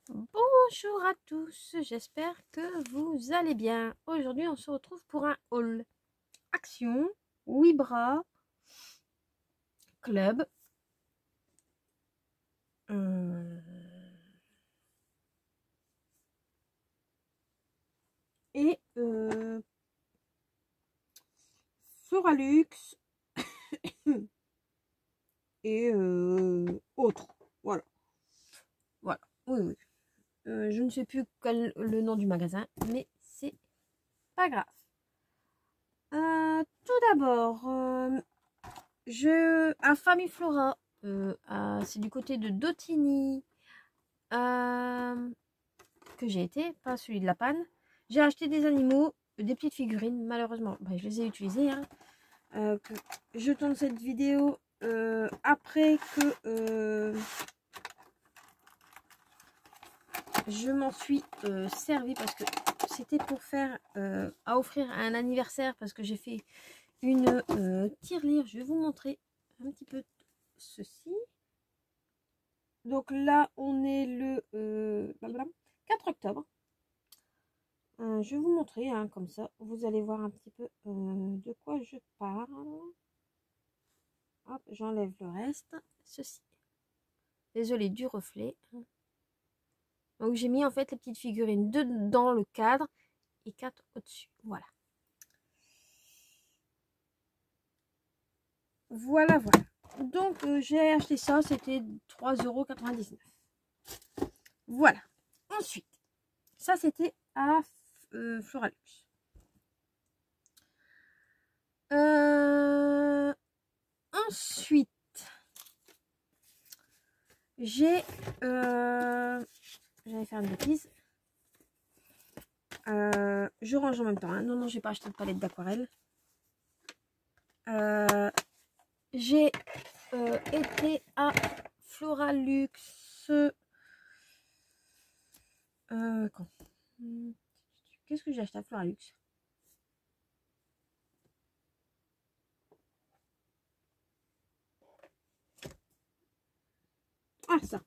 Bonjour à tous, j'espère que vous allez bien. Aujourd'hui, on se retrouve pour un haul. Action, Wibra, Club, et Floralux et autres. Voilà. Voilà. Oui, oui. Je ne sais plus quel le nom du magasin, mais c'est pas grave. Tout d'abord, à Famille Flora, c'est du côté de Dotigny que j'ai été, pas celui de la panne. J'ai acheté des animaux, des petites figurines. Malheureusement, je les ai utilisées. Hein. Je tourne cette vidéo après que je m'en suis servi parce que c'était pour faire à offrir à un anniversaire parce que j'ai fait une tirelire. Je vais vous montrer un petit peu ceci. Donc là, on est le 4 octobre. Je vais vous montrer, hein, comme ça, vous allez voir un petit peu de quoi je parle. Hop, j'enlève le reste. Ceci. Désolée du reflet. Donc j'ai mis en fait les petites figurines dans le cadre et 4 au-dessus. Voilà. Voilà, voilà. Donc j'ai acheté ça, c'était 3,99 €. Voilà. Ensuite, ça c'était à Floralux. Ensuite, j'ai j'allais faire une bêtise. Je range en même temps. Hein. Non, non, j'ai pas acheté de palette d'aquarelle. J'ai été à Floralux. Quand qu'est-ce que j'ai acheté à Floralux? Ah, ça.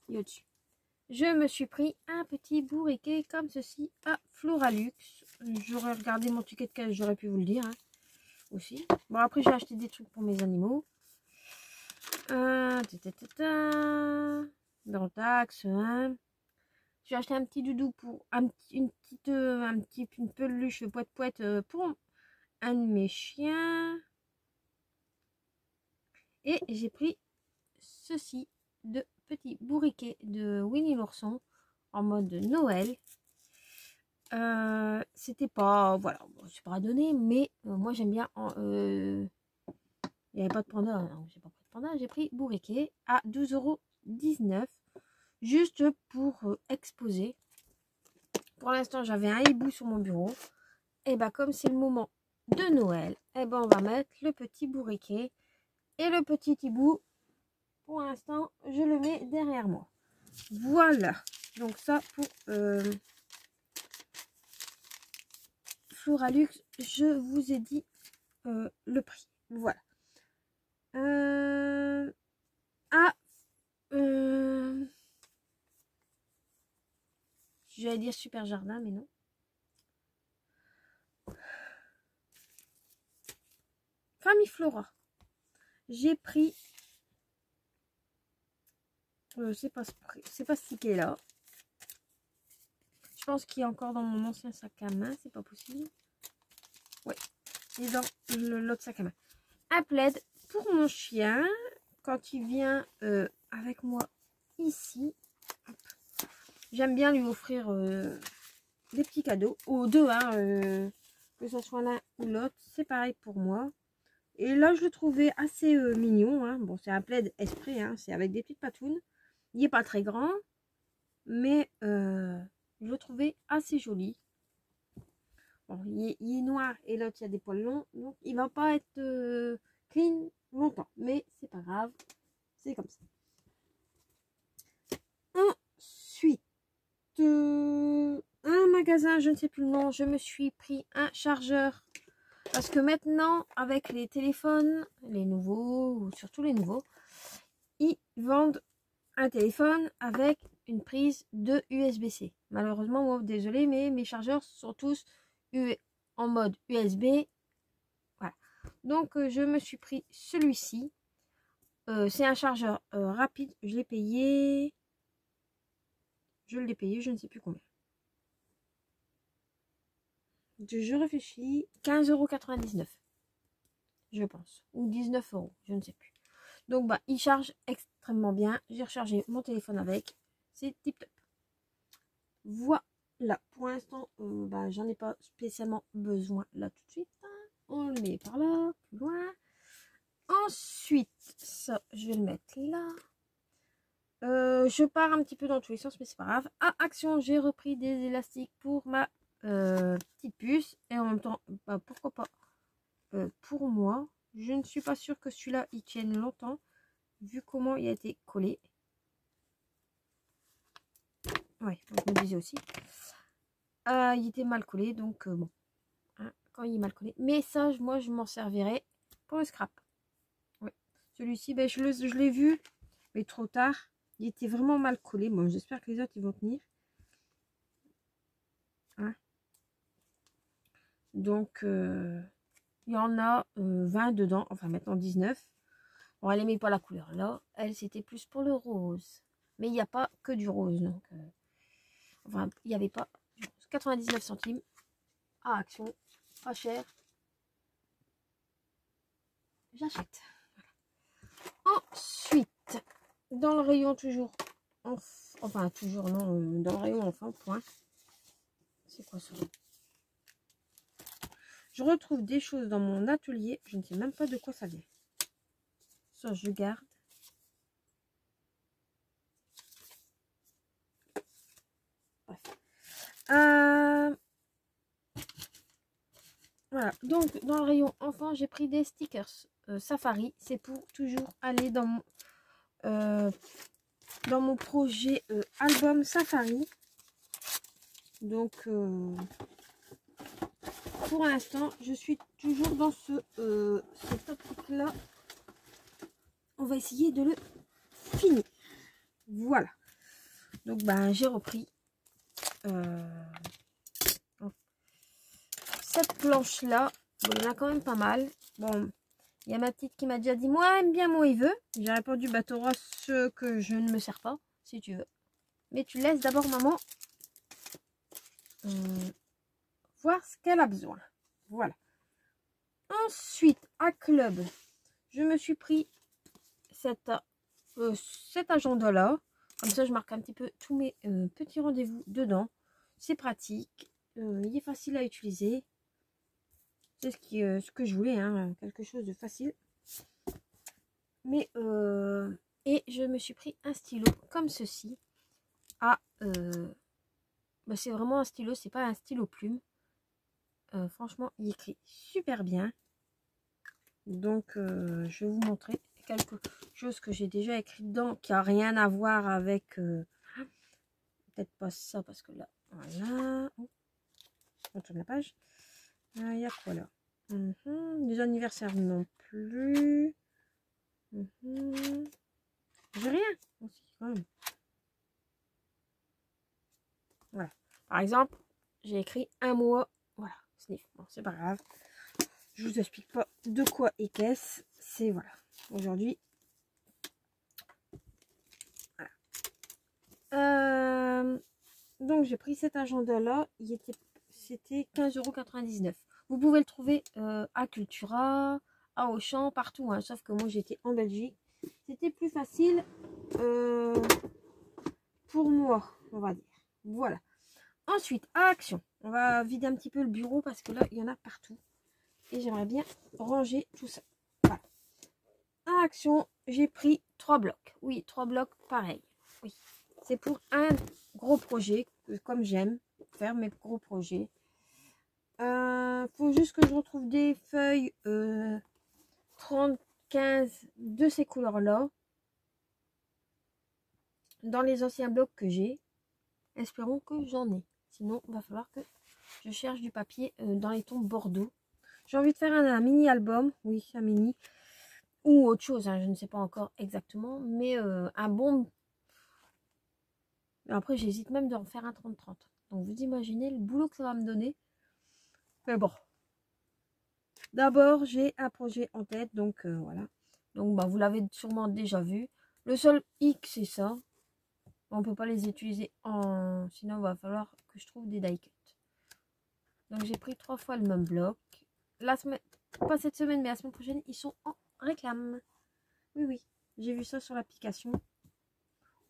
Il est au-dessus. Je me suis pris un petit bourriquet comme ceci à Floralux. J'aurais regardé mon ticket de caisse, j'aurais pu vous le dire. Hein, aussi. Bon, après, j'ai acheté des trucs pour mes animaux. Dans le taxe. Hein. J'ai acheté un petit doudou pour une peluche poète pour un de mes chiens. Et j'ai pris ceci de petit bourriquet de Winnie l'ourson en mode Noël. C'était pas, voilà, c'est pas à donner, mais moi j'aime bien. Il n'y avait pas de panda, donc j'ai pas pris de panda. J'ai pris bourriquet à 12,19 € juste pour exposer. Pour l'instant, j'avais un hibou sur mon bureau. Et bah, comme c'est le moment de Noël, et ben on va mettre le petit bourriquet et le petit hibou. Pour l'instant, je le mets derrière moi. Voilà. Donc ça pour Floralux, je vous ai dit le prix. Voilà. J'allais dire Super Jardin, mais non. Famille Flora. J'ai pris. C'est pas ce ticket là. Je pense qu'il est encore dans mon ancien sac à main. C'est pas possible. Ouais. Il est dans l'autre sac à main. Un plaid pour mon chien. Quand il vient avec moi ici. J'aime bien lui offrir des petits cadeaux. Aux deux, hein. Que ce soit l'un ou l'autre. C'est pareil pour moi. Et là, je le trouvais assez mignon. Hein. Bon, c'est un plaid esprit. Hein. C'est avec des petites patounes. Il n'est pas très grand. Mais je le trouvais assez joli. Bon, il est noir et l'autre, il y a des poils longs. Donc, il va pas être clean longtemps. Mais c'est pas grave. C'est comme ça. Ensuite, un magasin, je ne sais plus le nom. Je me suis pris un chargeur. Parce que maintenant, avec les téléphones, les nouveaux, ou surtout les nouveaux, ils vendent un téléphone avec une prise de USB-C. Malheureusement, moi, désolé, mais mes chargeurs sont tous en mode USB. Voilà. Donc, je me suis pris celui-ci. C'est un chargeur rapide. Je l'ai payé. Je ne sais plus combien. Je réfléchis. 15,99 €. Je pense. Ou 19 €. Je ne sais plus. Donc, bah, il charge extrêmement bien. J'ai rechargé mon téléphone avec. C'est tip top. Voilà. Pour l'instant, bah, j'en ai pas spécialement besoin là tout de suite. On le met par là, plus loin. Ensuite, ça, je vais le mettre là. Je pars un petit peu dans tous les sens, mais c'est pas grave. À Action, j'ai repris des élastiques pour ma petite puce. Et en même temps, bah, pourquoi pas pour moi. Je ne suis pas sûre que celui-là, il tienne longtemps. Vu comment il a été collé. Ouais, je me disais aussi. Il était mal collé, donc bon. Hein, quand il est mal collé. Mais ça, moi, je m'en servirai pour le scrap. Ouais. Celui-ci, ben, je l'ai vu, mais trop tard. Il était vraiment mal collé. Bon, j'espère que les autres, ils vont tenir. Hein. Donc, il y en a 20 dedans. Enfin, maintenant 19. Bon, elle n'aimait pas la couleur. Là, elle, c'était plus pour le rose. Mais il n'y a pas que du rose. Donc, enfin, il n'y avait pas du rose. 99 centimes. À Action. Pas cher. J'achète. Voilà. Ensuite, dans le rayon toujours, enfin toujours non, dans le rayon enfant, point. C'est quoi ça? Je retrouve des choses dans mon atelier. Je ne sais même pas de quoi ça vient. Ça, je garde. Bref. Voilà. Donc, dans le rayon enfant, j'ai pris des stickers Safari. C'est pour toujours aller dans mon projet album Safari. Donc, pour l'instant, je suis toujours dans cette optique-là. On va essayer de le finir. Voilà. Donc, ben, j'ai repris cette planche-là. Bon, il y en a quand même pas mal. Bon, il y a ma petite qui m'a déjà dit, moi, aime bien, moi, il veut. J'ai répondu, bah, t'auras ce que je ne me sers pas, si tu veux. Mais tu laisses d'abord maman voir ce qu'elle a besoin. Voilà. Ensuite, à Club, je me suis pris cet agenda-là. Comme ça, je marque un petit peu tous mes petits rendez-vous dedans. C'est pratique. Il est facile à utiliser. C'est ce que je voulais, hein, quelque chose de facile. Mais, et je me suis pris un stylo comme ceci. Bah, c'est vraiment un stylo, c'est pas un stylo plume. Franchement, il écrit super bien. Donc, je vais vous montrer quelque chose que j'ai déjà écrit dedans qui a rien à voir avec peut-être pas ça parce que là, voilà. On tourne la page. Il y a quoi là? Des anniversaires non plus. J'ai rien aussi quand même. Voilà. Par exemple, j'ai écrit un mois. Voilà, sniff. Bon, c'est pas grave. Je vous explique pas de quoi et qu'est-ce. C'est voilà. Aujourd'hui. Voilà. Donc j'ai pris cet agenda là. C'était 15,99 €. Vous pouvez le trouver à Cultura, à Auchan, partout. Hein, sauf que moi j'étais en Belgique. C'était plus facile pour moi, on va dire. Voilà. Ensuite, à Action. On va vider un petit peu le bureau parce que là, il y en a partout. Et j'aimerais bien ranger tout ça. Voilà. À Action, j'ai pris 3 blocs. Oui, 3 blocs pareil. Oui. C'est pour un gros projet, comme j'aime faire mes gros projets. Faut juste que je retrouve des feuilles 30, 15 de ces couleurs-là. Dans les anciens blocs que j'ai. Espérons que j'en ai. Sinon, il va falloir que je cherche du papier dans les tons bordeaux. J'ai envie de faire un mini album. Oui, un mini. Ou autre chose, hein, je ne sais pas encore exactement. Mais un bon Mais après, j'hésite même d'en faire un 30-30. Donc, vous imaginez le boulot que ça va me donner. Mais bon. D'abord, j'ai un projet en tête. Donc, voilà. Donc, bah, vous l'avez sûrement déjà vu. Le seul hic, c'est ça. On ne peut pas les utiliser en... Sinon, il va falloir que je trouve des die cuts. Donc, j'ai pris 3 fois le même bloc. La semaine... Pas cette semaine, mais la semaine prochaine, ils sont en réclame. Oui, oui. J'ai vu ça sur l'application.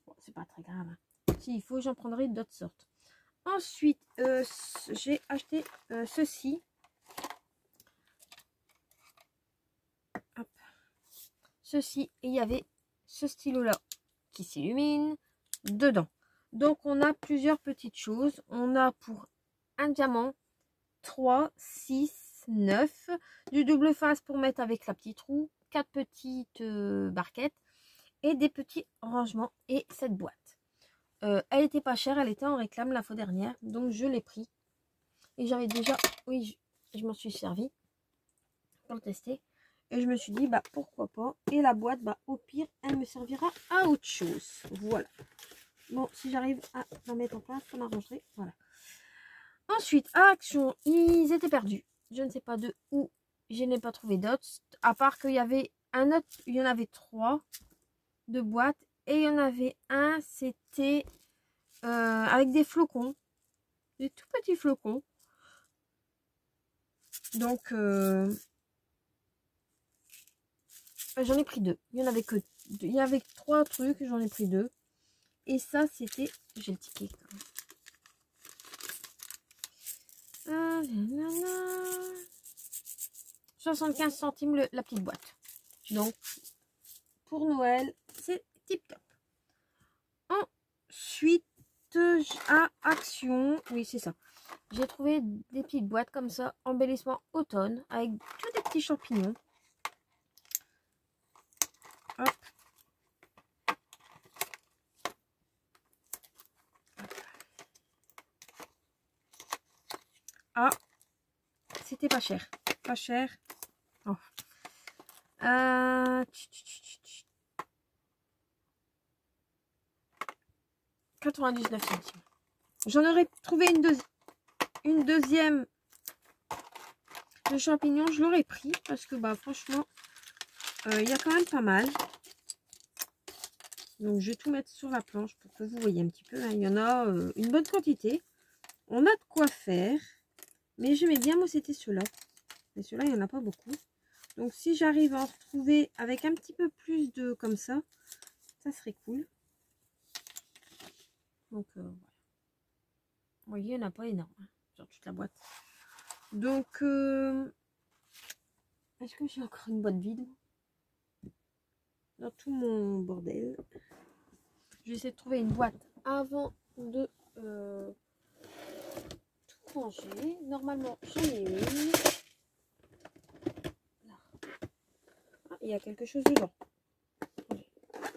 Bon, c'est pas très grave. Hein. S'il faut, j'en prendrai d'autres sortes. Ensuite, j'ai acheté ceci. Hop. Ceci. Et il y avait ce stylo-là qui s'illumine dedans. Donc, on a plusieurs petites choses. On a pour un diamant 3, 6, 9. Du double face pour mettre avec la petite roue. 4 petites barquettes. Et des petits rangements. Et cette boîte. Elle était pas chère, elle était en réclame la fois dernière, donc je l'ai pris. Et j'avais déjà, oui, je m'en suis servi pour le tester. Et je me suis dit, bah pourquoi pas. Et la boîte, bah au pire, elle me servira à autre chose. Voilà. Bon, si j'arrive à la mettre en place, ça m'arrangerait. Voilà. Ensuite, à Action, ils étaient perdus. Je ne sais pas de où. Je n'ai pas trouvé d'autres. À part qu'il y avait un autre, il y en avait 3 de boîtes. Et il y en avait un, c'était avec des flocons. Des tout petits flocons. Donc, j'en ai pris 2. Il y en avait que 2. Il y avait 3 trucs, j'en ai pris 2. Et ça, c'était... J'ai le ticket. Ah, 75 centimes la petite boîte. Donc, pour Noël, c'est tip top. Ensuite, à Action, oui, c'est ça. J'ai trouvé des petites boîtes comme ça, embellissement automne, avec tous des petits champignons. Hop. Ah, c'était pas cher. Pas cher. Oh. 99 centimes. J'en aurais trouvé une deuxième de champignons. Je l'aurais pris parce que bah franchement, il y a quand même pas mal. Donc je vais tout mettre sur la planche pour que vous voyez un petit peu. Hein. Il y en a une bonne quantité. On a de quoi faire. Mais j'aimais bien, moi c'était ceux-là. Mais ceux-là, il n'y en a pas beaucoup. Donc si j'arrive à en retrouver avec un petit peu plus de comme ça serait cool. Donc voilà. Vous voyez, il n'y en a pas énorme hein, sur toute la boîte. Donc est-ce que j'ai encore une boîte vide dans tout mon bordel? Je vais essayer de trouver une boîte avant de tout ranger. Normalement, j'en ai une. Ah, il y a quelque chose dedans.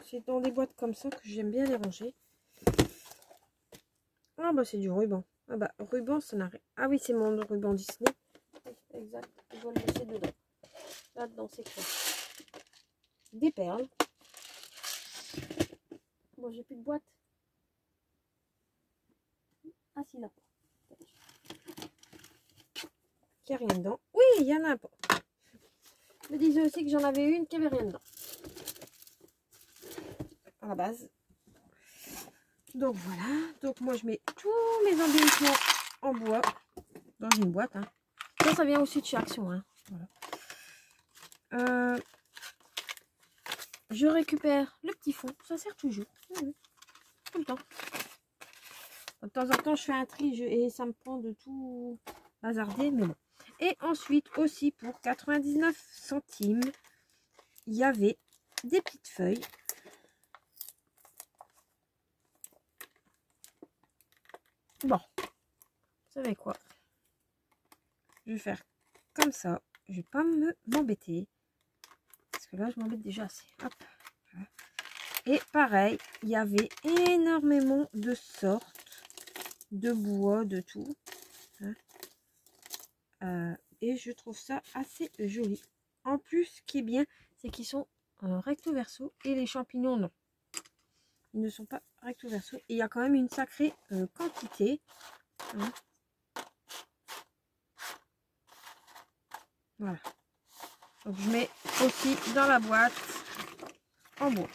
C'est dans des boîtes comme ça que j'aime bien les ranger. Ah bah c'est du ruban. Ah bah ruban ça n'arrête. Ah oui c'est mon ruban Disney. Exact. Je dois le laisser dedans. Là-dedans c'est quoi? Des perles. Bon j'ai plus de boîte. Ah si là. Il n'y a rien dedans. Oui il y en a pas. Je me disais aussi que j'en avais une qui avait rien dedans. À la base. Donc voilà. Donc moi je mets tous mes embellissements en bois. Dans une boîte. Hein. Ça vient aussi de chez Action. Hein. Voilà. Je récupère le petit fond. Ça sert toujours. Tout le temps. De temps en temps, je fais un tri et ça me prend de tout hasarder. Mais bon. Et ensuite, aussi pour 99 centimes, il y avait des petites feuilles. Bon. Vous savez quoi? Je vais faire comme ça. Je vais pas m'embêter. Parce que là, je m'embête déjà assez. Hop. Voilà. Et pareil, il y avait énormément de sortes de bois, de tout. Hein. Et je trouve ça assez joli. En plus, ce qui est bien, c'est qu'ils sont recto verso et les champignons non. Ils ne sont pas recto verso. Et il y a quand même une sacrée quantité. Hein. Voilà. Donc je mets aussi dans la boîte en bois.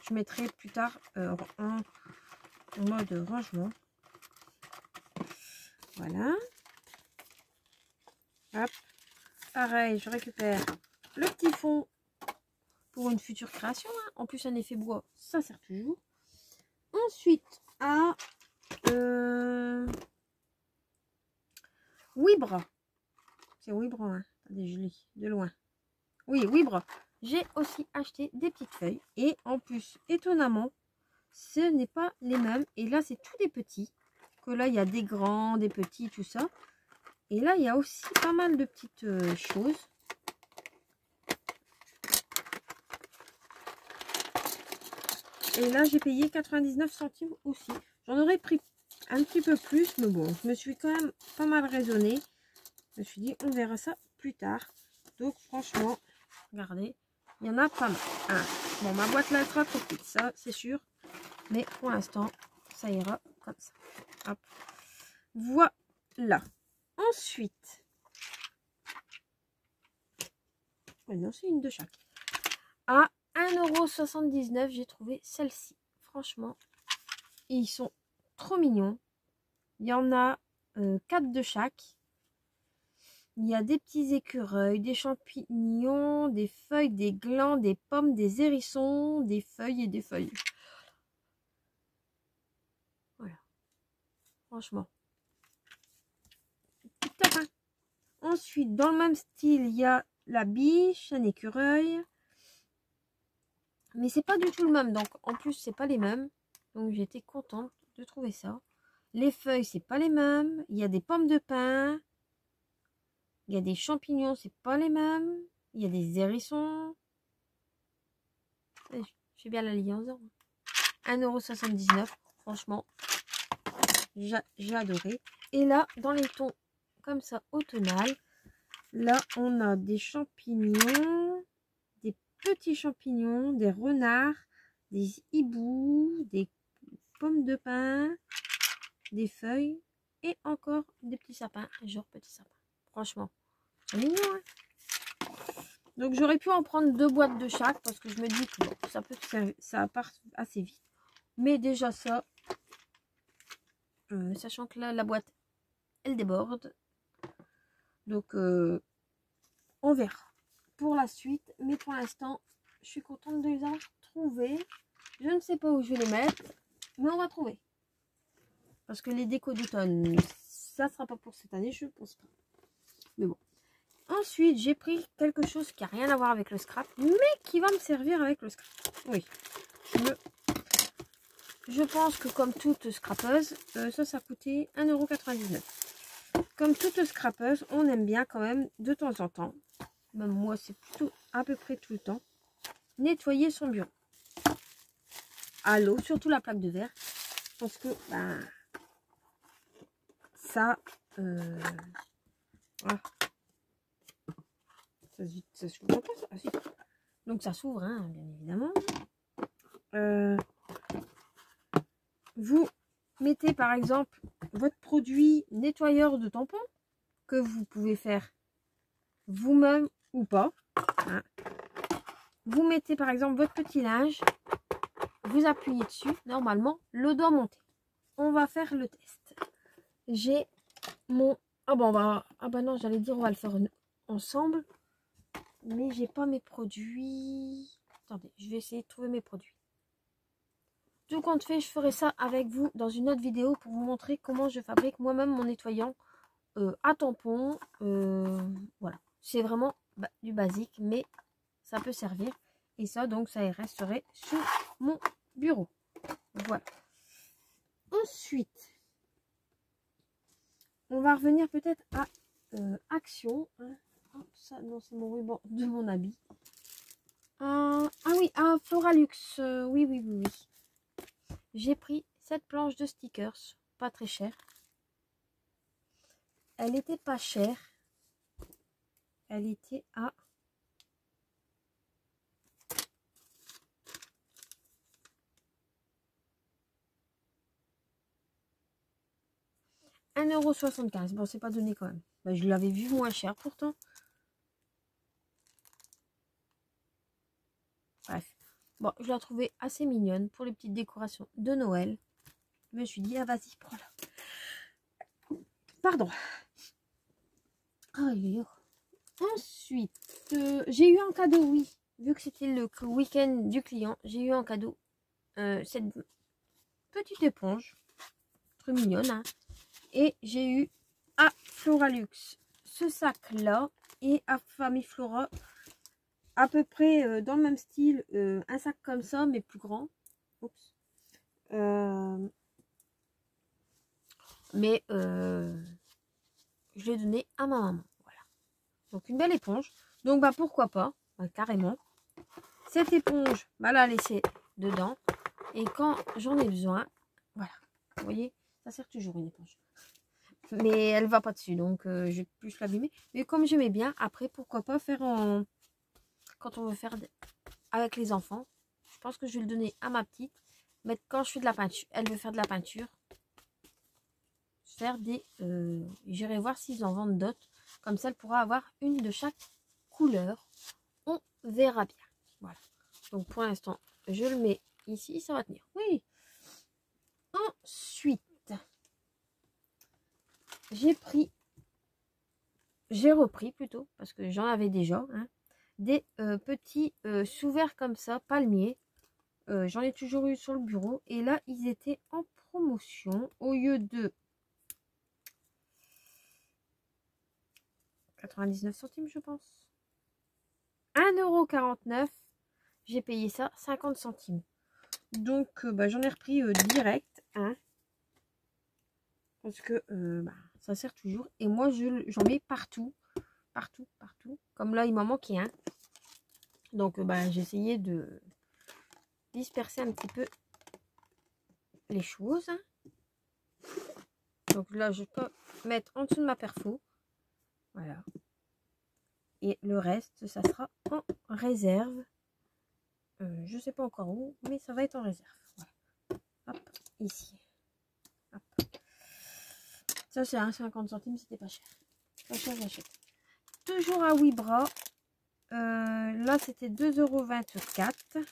Je mettrai plus tard en mode rangement. Voilà. Hop. Pareil, je récupère le petit fond pour une future création. Hein. En plus, un effet bois, ça sert toujours. Ensuite, à Wibre. C'est Wibre, hein. Attendez, je lis de loin. Oui, Wibre. J'ai aussi acheté des petites feuilles. Et en plus, étonnamment, ce n'est pas les mêmes. Et là, c'est tous des petits. Que là, il y a des grands, des petits, tout ça. Et là, il y a aussi pas mal de petites choses. Et là, j'ai payé 99 centimes aussi. J'en aurais pris un petit peu plus, mais bon, je me suis quand même pas mal raisonnée. Je me suis dit, on verra ça plus tard. Donc, franchement, regardez, il y en a pas mal. Ah, bon, ma boîte là, elle sera trop petite, ça, c'est sûr. Mais pour l'instant, ça ira comme ça. Hop. Voilà. Ensuite, ouais, non, c'est une de chaque. À 1,79 €, j'ai trouvé celle-ci. Franchement, ils sont trop mignons. Il y en a 4 de chaque. Il y a des petits écureuils, des champignons, des feuilles, des glands, des pommes, des hérissons, des feuilles et des feuilles. Voilà. Franchement. Top, hein. Ensuite, dans le même style, il y a la biche, un écureuil. Mais c'est pas du tout le même. Donc, en plus, c'est pas les mêmes. Donc, j'étais contente de trouver ça. Les feuilles, c'est pas les mêmes. Il y a des pommes de pin. Il y a des champignons, c'est pas les mêmes. Il y a des hérissons. Je fais bien la ligne en 1,79 €. Franchement, j'ai adoré. Et là, dans les tons comme ça, automnal, là, on a des champignons, des petits champignons, des renards, des hiboux, des pommes de pin, des feuilles et encore des petits sapins, genre petits sapins. Franchement, c'est mignon, hein. Donc j'aurais pu en prendre 2 boîtes de chaque parce que je me dis que bon, ça part assez vite. Mais déjà ça, sachant que là la boîte elle déborde. Donc on verra pour la suite. Mais pour l'instant, je suis contente de les avoir trouvés. Je ne sais pas où je vais les mettre, mais on va trouver. Parce que les décos d'automne, ça sera pas pour cette année, je pense pas. Mais bon. Ensuite, j'ai pris quelque chose qui n'a rien à voir avec le scrap, mais qui va me servir avec le scrap. Oui. Je pense que comme toute scrapeuse, ça coûtait 1,99 €. Comme toute scrapeuse, on aime bien quand même de temps en temps, même moi c'est plutôt à peu près tout le temps, nettoyer son bureau. À l'eau, surtout la plaque de verre. Parce que ben, ça... ah, ça s'ouvre pas, ça. Ah, si. Donc ça s'ouvre, hein, bien évidemment. Vous mettez par exemple votre produit nettoyeur de tampons que vous pouvez faire vous-même ou pas. Hein. Vous mettez par exemple votre petit linge, vous appuyez dessus, normalement l'eau doit monter. On va faire le test. J'ai mon... Ah bon, ah bah non, j'allais dire on va le faire ensemble. Mais j'ai pas mes produits. Attendez, je vais essayer de trouver mes produits. Tout compte fait, je ferai ça avec vous dans une autre vidéo pour vous montrer comment je fabrique moi-même mon nettoyant à tampon. Voilà, c'est vraiment du basique, mais ça peut servir. Et ça, donc, ça resterait sur mon bureau. Voilà. Ensuite, on va revenir peut-être à Action. Oh, ça, non, c'est mon ruban de mon habit. Ah oui, Floralux. Oui, oui, oui, oui. J'ai pris cette planche de stickers, pas très chère. Elle était pas chère. Elle était à... 1,75 €. Bon, c'est pas donné quand même. Bah, je l'avais vu moins cher pourtant. Bref. Bon, je l'ai trouvée assez mignonne pour les petites décorations de Noël. Je me suis dit, ah vas-y, prends-la. Pardon. Oh. Ensuite, j'ai eu un cadeau, oui. Vu que c'était le week-end du client, j'ai eu un cadeau. Cette petite éponge. Très mignonne, hein. Et j'ai eu à Floralux ce sac-là. Et à Famille Flora, à peu près dans le même style. Un sac comme ça, mais plus grand. Oups. Mais je l'ai donné à ma maman. Voilà. Donc une belle éponge. Donc bah pourquoi pas, bah, carrément. Cette éponge, bah la laisser dedans. Et quand j'en ai besoin, voilà. Vous voyez, ça sert toujours une éponge. Mais elle va pas dessus, donc je vais plus l'abîmer. Mais comme j'aimais bien, après pourquoi pas faire en... Quand on veut faire avec les enfants, je pense que je vais le donner à ma petite. Mais quand je fais de la peinture, elle veut faire de la peinture. Faire des... j'irai voir s'ils en vendent d'autres. Comme ça, elle pourra avoir une de chaque couleur. On verra bien. Voilà. Donc pour l'instant, je le mets ici. Ça va tenir. Oui. Ensuite, j'ai repris plutôt, parce que j'en avais déjà, hein, des petits sous-verts comme ça, palmiers. J'en ai toujours eu sur le bureau. Et là, ils étaient en promotion. Au lieu de 99 centimes, je pense. 1,49 €. J'ai payé ça 50 centimes. Donc, bah, j'en ai repris direct. Hein, parce que bah, ça sert toujours. Et moi, j'en mets partout. Partout. Comme là, il m'en manquait un. Donc, bah, j'ai essayé de disperser un petit peu les choses. Donc là, je peux mettre en dessous de ma perfo. Voilà. Et le reste, ça sera en réserve. Je sais pas encore où, mais ça va être en réserve. Voilà. Hop, ici. Hop. Ça, c'est un 50 centimes, c'était pas cher. Pas cher, j'achète. Toujours à Wibra. Là, c'était 2,24 €.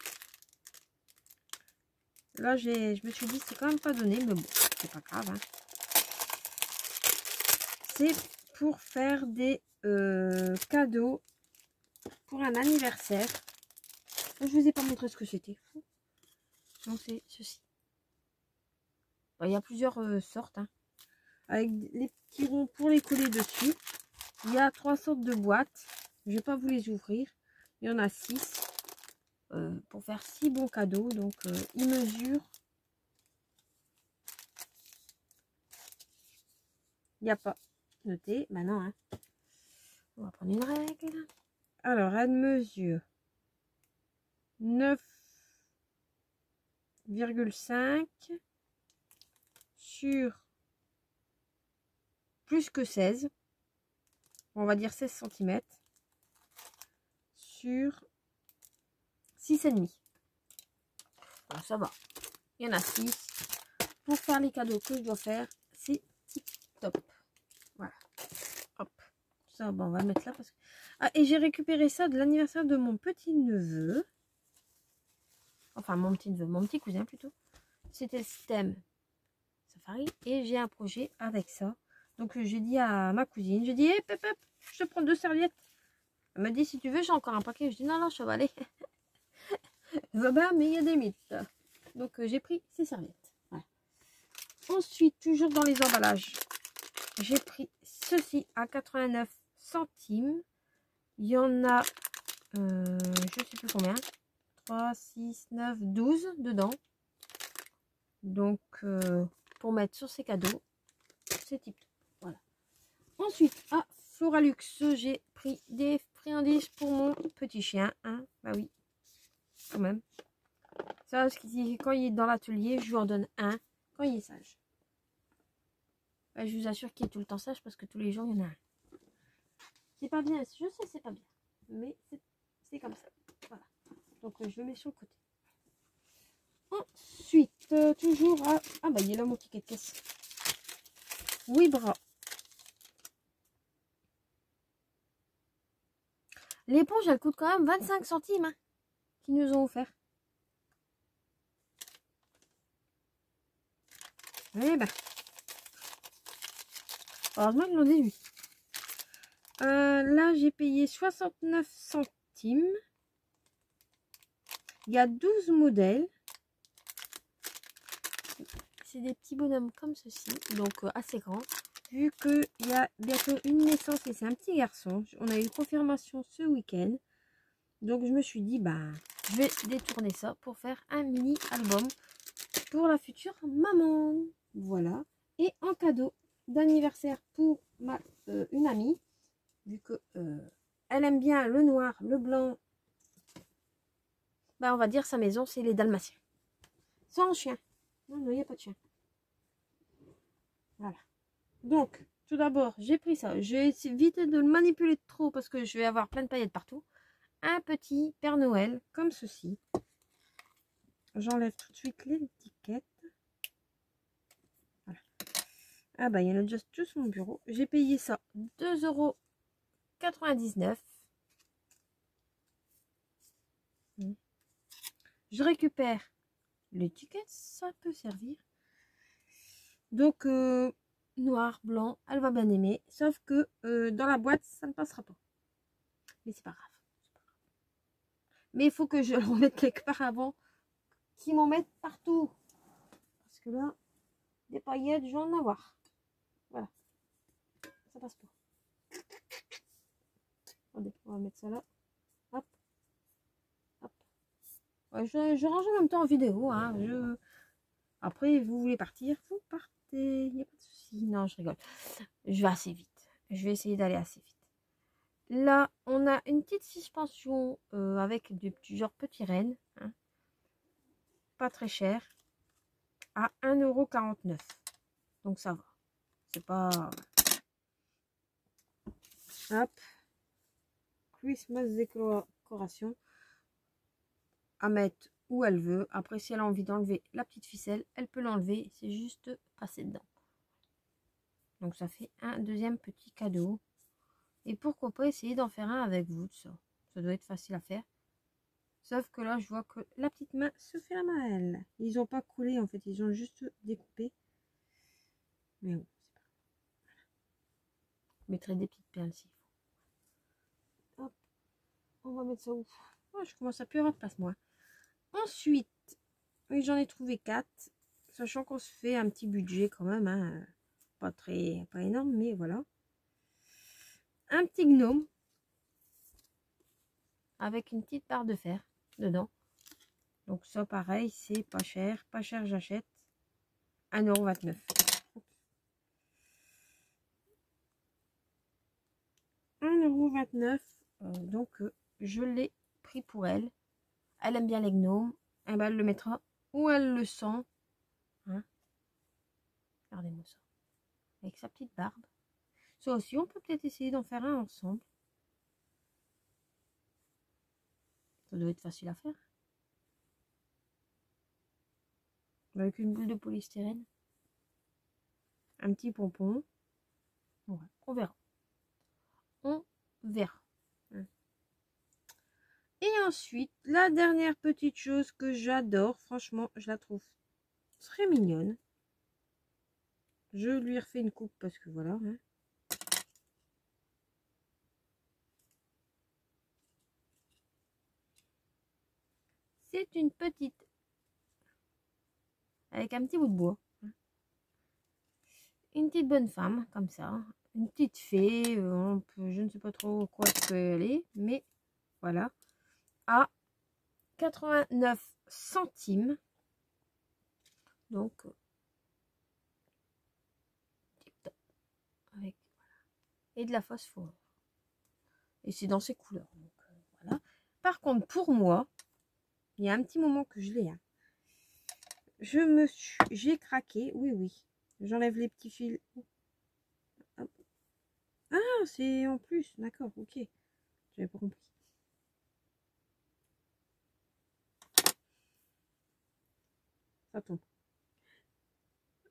Là, je me suis dit, c'est quand même pas donné, mais bon, c'est pas grave. Hein. C'est pour faire des cadeaux pour un anniversaire. Je vous ai pas montré ce que c'était. Donc, c'est ceci. Bon, il y a plusieurs sortes. Hein. Avec les petits ronds pour les coller dessus. Il y a 3 sortes de boîtes. Je vais pas vous les ouvrir. Il y en a 6. Pour faire 6 bons cadeaux. Donc, ils mesurent. Il n'y a pas noté. Maintenant, hein. On va prendre une règle. Alors, elle mesure 9,5 sur plus que 16. On va dire 16 cm. Sur 6,5. Bon, ça va. Il y en a 6. Pour faire les cadeaux que je dois faire, c'est tip top. Voilà. Hop. Ça, bon, on va le mettre là parce que... Ah, et j'ai récupéré ça de l'anniversaire de mon petit neveu. Enfin, mon petit neveu, mon petit cousin plutôt. C'était le système Safari. Et j'ai un projet avec ça. Donc, j'ai dit à ma cousine, j'ai dit, hé, hey, je te prends 2 serviettes. Elle m'a dit, si tu veux, j'ai encore un paquet. Je dis, non, je vais aller. Bah, mais il y a des mythes. Donc, j'ai pris ces serviettes. Ouais. Ensuite, toujours dans les emballages, j'ai pris ceci à 89 centimes. Il y en a, je sais plus combien. 3, 6, 9, 12 dedans. Donc, pour mettre sur ces cadeaux, c'est type. Voilà. Ensuite, à Floralux, j'ai pris des friandises pour mon petit chien. Hein. Bah oui, quand même. Ça, quand il est dans l'atelier, je lui en donne un quand il est sage. Bah, je vous assure qu'il est tout le temps sage parce que tous les jours, il y en a un. C'est pas bien, je sais, c'est pas bien. Mais c'est comme ça. Voilà. Donc, je le mets sur le côté. Ensuite, toujours à... Ah bah, il est là mon ticket de caisse. 8 bras. L'éponge, elle coûte quand même 25 centimes hein, qu'ils nous ont offert. Eh ben. Heureusement qu'ils l'ont déduit. Là, j'ai payé 69 centimes. Il y a 12 modèles. C'est des petits bonhommes comme ceci, donc assez grands. Vu qu'il y a bientôt une naissance et c'est un petit garçon, on a eu confirmation ce week-end. Donc je me suis dit, bah, je vais détourner ça pour faire un mini album pour la future maman. Voilà. Et en cadeau d'anniversaire pour une amie, vu que elle aime bien le noir, le blanc. Bah, on va dire sa maison, c'est les Dalmatiens. Sans chien. Non, non, il n'y a pas de chien. Voilà. Donc, tout d'abord, j'ai pris ça. Je vais éviter de le manipuler trop parce que je vais avoir plein de paillettes partout. Un petit Père Noël, comme ceci. J'enlève tout de suite l'étiquette. Voilà. Ah bah, il y en a déjà tout sur mon bureau. J'ai payé ça 2,99 €. Je récupère l'étiquette, ça peut servir. Donc, noir, blanc, elle va bien aimer. Sauf que dans la boîte, ça ne passera pas. Mais c'est pas grave. Mais il faut que je le remette quelque part avant qu'ils m'en mettent partout. Parce que là, des paillettes, je vais en avoir. Voilà. Ça passe pas. Attendez, on va mettre ça là. Hop. Hop. Ouais, je range en même temps en vidéo. Hein. Après, vous voulez partir, vous partez. Il n'y a pas de souci. Non, je rigole. Je vais assez vite. Je vais essayer d'aller assez vite. Là, on a une petite suspension avec du genre petit renne. Hein. Pas très cher. À 1,49 €. Donc ça va. C'est pas... Hop. Christmas décoration. À mettre où elle veut. Après, si elle a envie d'enlever la petite ficelle, elle peut l'enlever. C'est juste passer dedans. Donc ça fait un deuxième petit cadeau. Et pourquoi pas essayer d'en faire un avec vous, ça. Ça doit être facile à faire. Sauf que là, je vois que la petite main se fait la mal. Ils n'ont pas coulé, en fait. Ils ont juste découpé. Mais bon, c'est pas grave. Je mettrai des petites perles s'il faut. Hop. On va mettre ça où? Oh, je commence à plus avoir de place, moi. Ensuite, oui, j'en ai trouvé 4. Sachant qu'on se fait un petit budget quand même. Hein. Pas énorme, mais voilà. Un petit gnome. Avec une petite barre de fer dedans. Donc ça, pareil, c'est pas cher. Pas cher, j'achète. 1,29 €. 1,29 €. Donc, je l'ai pris pour elle. Elle aime bien les gnomes. Et ben, elle le mettra où elle le sent. Hein. Regardez-moi ça. Avec sa petite barbe. Ça aussi, on peut peut-être essayer d'en faire un ensemble. Ça doit être facile à faire. Avec une boule de polystyrène. Un petit pompon. Ouais, on verra. On verra. Et ensuite, la dernière petite chose que j'adore, franchement, je la trouve très mignonne. Je lui refais une coupe parce que voilà. Hein. C'est une petite avec un petit bout de bois. Une petite bonne femme, comme ça. Une petite fée, je ne sais pas trop quoi elle est, mais voilà. À 89 centimes. Donc, avec, voilà. Et de la phosphore. Et c'est dans ces couleurs. Donc, voilà. Par contre, pour moi, il y a un petit moment que je l'ai. Hein. J'ai craqué. Oui, oui. J'enlève les petits fils. Hop. Ah, c'est en plus. D'accord, ok. J'avais pas compris. Ça tombe.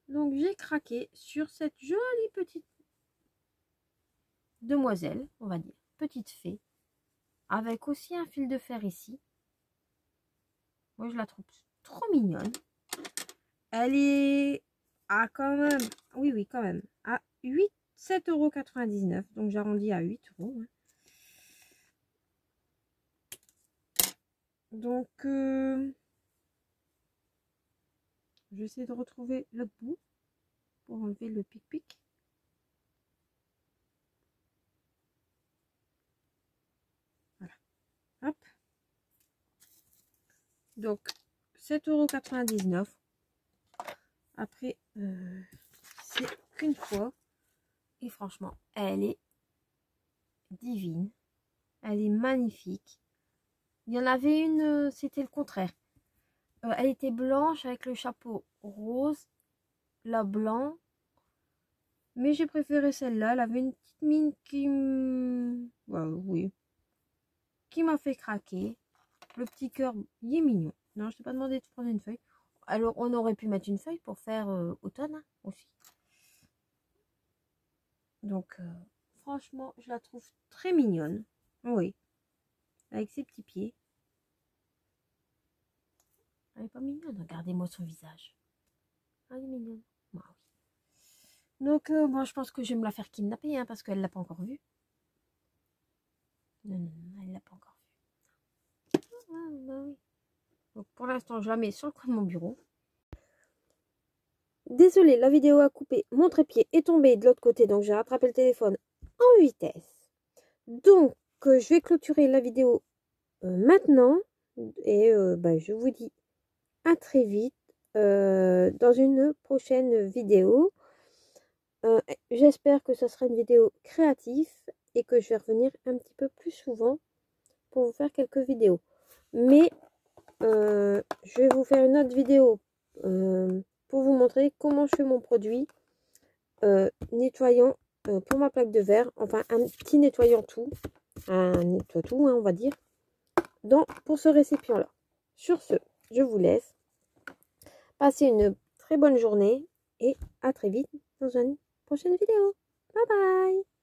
Donc j'ai craqué sur cette jolie petite demoiselle, on va dire, petite fée, avec aussi un fil de fer ici. Moi je la trouve trop mignonne. Elle est à quand même, oui quand même, à 7,99 €, donc j'arrondis à 8 €. Hein. Donc j'essaie de retrouver le bout pour enlever le pic-pic. Voilà. Hop. Donc 7,99 €. Après, c'est qu'une fois. Et franchement, elle est divine. Elle est magnifique. Il y en avait une, c'était le contraire. Elle était blanche avec le chapeau rose, la blanc. Mais j'ai préféré celle-là. Elle avait une petite mine qui oui, qui m'a fait craquer. Le petit cœur, il est mignon. Non, je t'ai pas demandé de prendre une feuille. Alors, on aurait pu mettre une feuille pour faire automne hein, aussi. Donc, franchement, je la trouve très mignonne. Oui. Avec ses petits pieds. Elle est pas mignonne. Regardez-moi son visage. Elle est mignonne. Moi, oui. Donc, bon, je pense que je vais me la faire kidnapper hein, parce qu'elle l'a pas encore vue. Non, elle l'a pas encore vue. Ah, bah oui. Donc, pour l'instant, je la mets sur le coin de mon bureau. Désolée, la vidéo a coupé. Mon trépied est tombé de l'autre côté, donc j'ai rattrapé le téléphone en vitesse. Donc, je vais clôturer la vidéo maintenant. Et je vous dis à très vite dans une prochaine vidéo. J'espère que ce sera une vidéo créative et que je vais revenir un petit peu plus souvent pour vous faire quelques vidéos. Mais je vais vous faire une autre vidéo pour vous montrer comment je fais mon produit nettoyant pour ma plaque de verre. Enfin, un petit nettoyant tout. Un nettoie tout, hein, on va dire. Pour ce récipient-là. Sur ce, je vous laisse. Passez une très bonne journée et à très vite dans une prochaine vidéo. Bye bye!